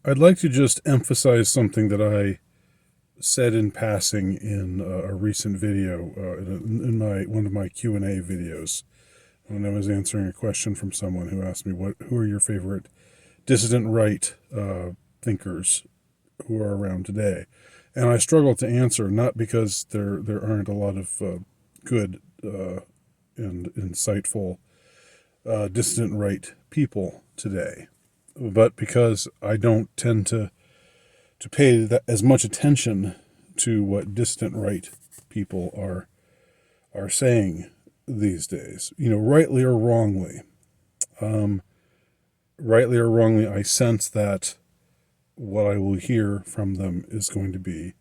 I'd like to just emphasize something that I said in passing in a recent video, in my one of my Q&A videos, when I was answering a question from someone who asked me who are your favorite dissident right thinkers who are around today, and I struggle to answer, not because there aren't a lot of good and insightful dissident right people today, but because I don't tend to pay as much attention to what distant right people are saying these days. Rightly or wrongly. Um, Rightly or wrongly, I sense that what I will hear from them is going to be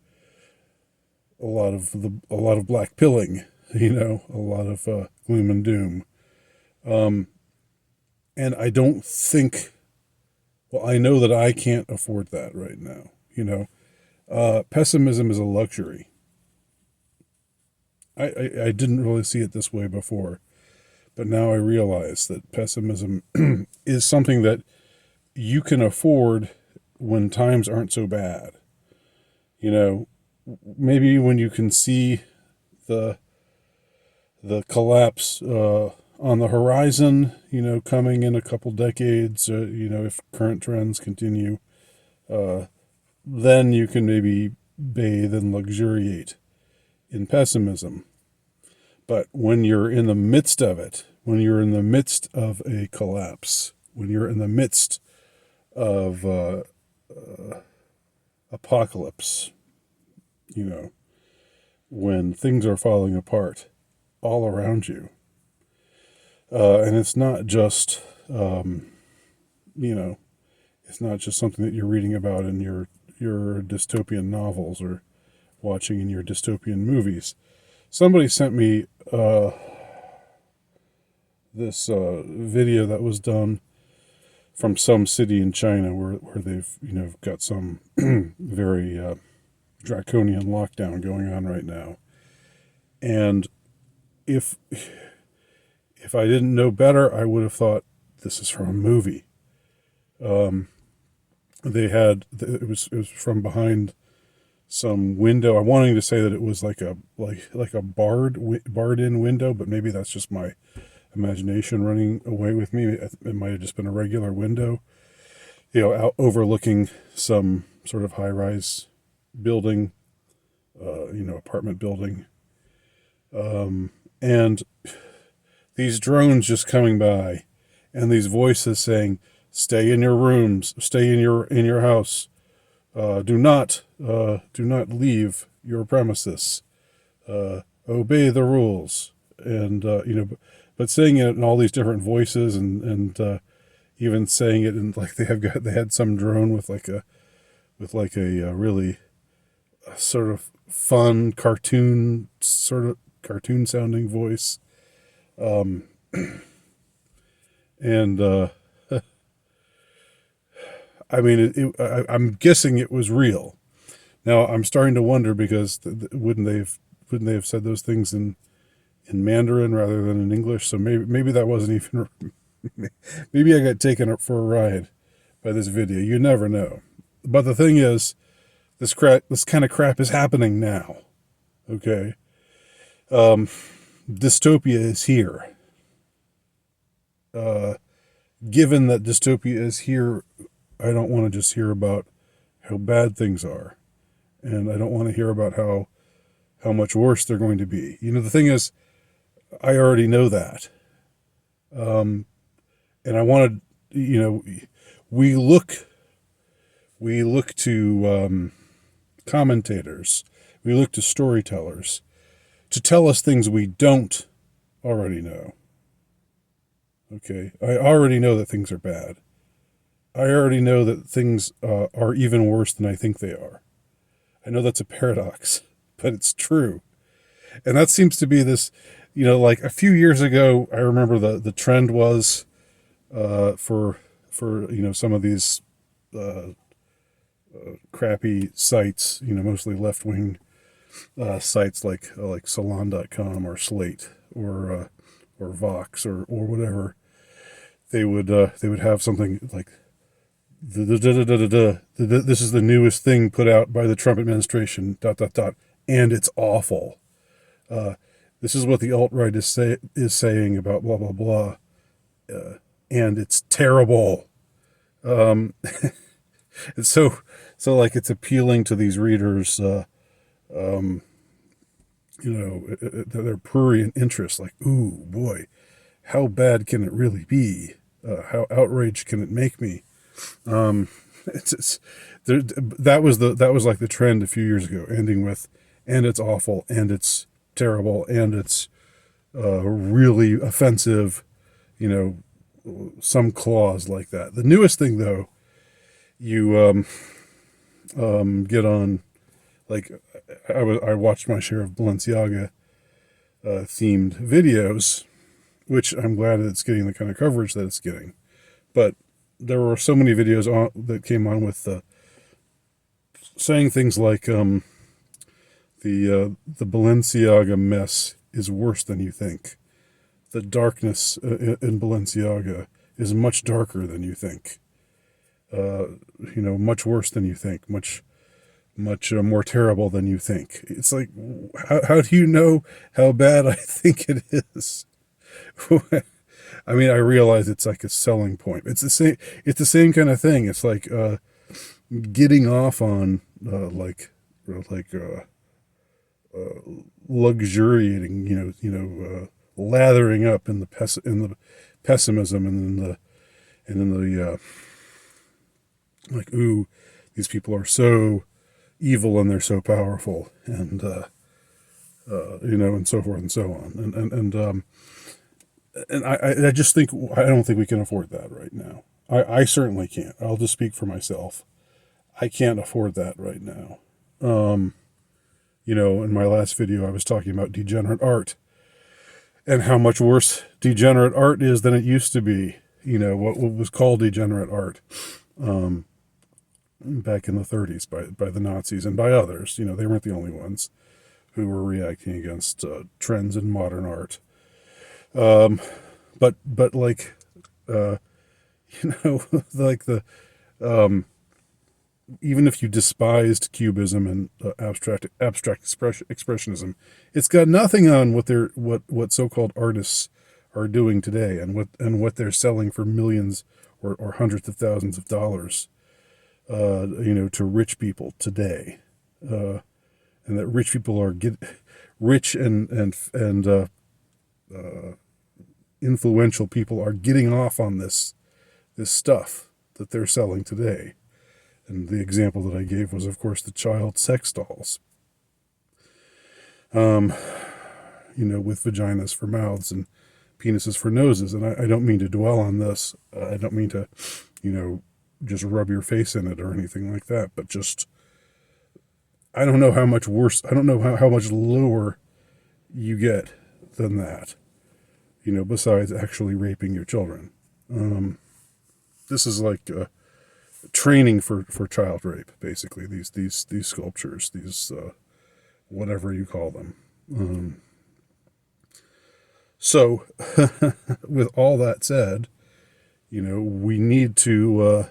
a lot of black pilling. A lot of gloom and doom. Um, and I don't think. Well, I know that I can't afford that right now. Pessimism is a luxury. I didn't really see it this way before, but now I realize that pessimism is something that you can afford when times aren't so bad. You know, Maybe when you can see the collapse on the horizon, coming in a couple decades, if current trends continue, uh, then you can maybe bathe and luxuriate in pessimism. But when you're in the midst of it, when you're in the midst of a collapse, when you're in the midst of apocalypse, you know, when things are falling apart all around you, and it's not just, you know, it's not just something that you're reading about in your dystopian novels or watching in your dystopian movies. Somebody sent me this video that was done from some city in China where they've got some very draconian lockdown going on right now. And if I didn't know better, I would have thought this is from a movie. It was from behind some window. I'm wanting to say that it was like a barred in window, but maybe that's just my imagination running away with me. It might have just been a regular window, out overlooking some sort of high rise building, apartment building, and these drones just coming by, and these voices saying, "Stay in your rooms, stay in your house, do not leave your premises, obey the rules," and but saying it in all these different voices, and even saying it in like they had some drone with like a really sort of fun cartoon sounding voice, and I mean, I'm guessing it was real. Now I'm starting to wonder, because wouldn't they have said those things in Mandarin rather than in English? So maybe that wasn't even. Maybe I got taken for a ride by this video. You never know. But the thing is, this kind of crap is happening now. Okay, dystopia is here. Given that dystopia is here, I don't want to just hear about how bad things are, and I don't want to hear about how much worse they're going to be. The thing is, I already know that, and I wanted, we look to commentators, we look to storytellers to tell us things we don't already know. Okay, I already know that things are bad. I already know that things are even worse than I think they are. I know that's a paradox, but it's true. And that seems to be this, like a few years ago, I remember the trend was for some of these crappy sites, mostly left-wing sites like Salon.com or Slate or Vox or whatever. They would have something like This is the newest thing put out by the Trump administration. And it's awful. This is what the alt-right is saying about blah blah blah, and it's terrible. It's so like it's appealing to these readers. Their prurient interest, like, ooh boy, how bad can it really be? How outraged can it make me? That was like the trend a few years ago, ending with, and it's awful, and it's terrible, and it's really offensive. Some clause like that. The newest thing, though, you get on, like, I watched my share of Balenciaga themed videos, which I'm glad that it's getting the kind of coverage that it's getting. But there were so many videos that came on with saying things like the Balenciaga mess is worse than you think. The darkness in Balenciaga is much darker than you think. Much worse than you think. Much more terrible than you think. It's like, how do you know how bad I think it is? I mean, I realize it's like a selling point. It's the same kind of thing. It's like getting off on luxuriating, lathering up in the pessimism and in the like, ooh, these people are so evil and they're so powerful, and and so forth and so on, and I just think, I don't think we can afford that right now. I certainly can't. I'll just speak for myself. I can't afford that right now. In my last video, I was talking about degenerate art and how much worse degenerate art is than it used to be. What was called degenerate art back in the 30s by the Nazis and by others. They weren't the only ones who were reacting against trends in modern art. But like, like even if you despised Cubism and abstract expressionism, it's got nothing on what so-called artists are doing today, and what they're selling for millions or hundreds of thousands of dollars, to rich people today, and that rich people are rich and influential people are getting off on this stuff that they're selling today. And the example that I gave was, of course, the child sex dolls, with vaginas for mouths and penises for noses. And I don't mean to dwell on this. I don't mean to, just rub your face in it or anything like that. But just, I don't know how much worse, I don't know how much lower you get than that, besides actually raping your children. This is like training for child rape, basically. These sculptures, these whatever you call them. So, with all that said, we need to,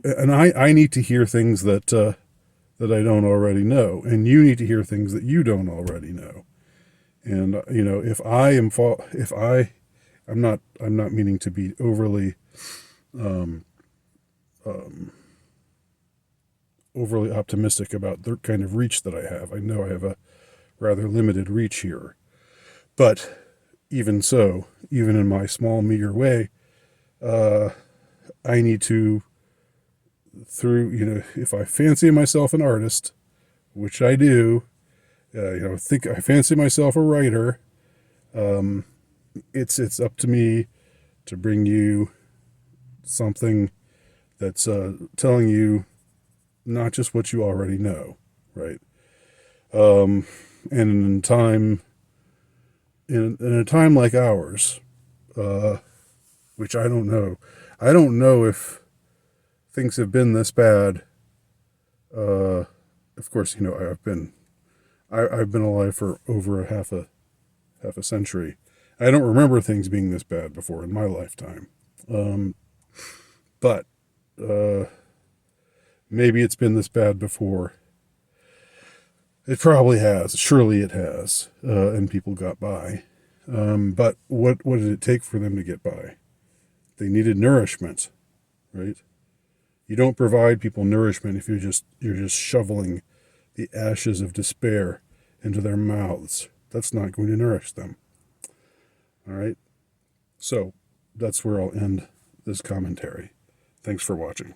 and I need to hear things that I don't already know, and you need to hear things that you don't already know. And I'm not meaning to be overly optimistic about the kind of reach that I have. I know I have a rather limited reach here, but even so, even in my small, meager way, I need to, if I fancy myself an artist, which I do, think I fancy myself a writer, it's up to me to bring you something that's telling you not just what you already know, right? And in a time like ours, which I don't know if things have been this bad. Of course, I've been alive for over a half a century. I don't remember things being this bad before in my lifetime. But maybe it's been this bad before. It probably has. Surely it has. And people got by. But what did it take for them to get by? They needed nourishment, right? You don't provide people nourishment if you're just shoveling the ashes of despair into their mouths. That's not going to nourish them. All right? So that's where I'll end this commentary. Thanks for watching.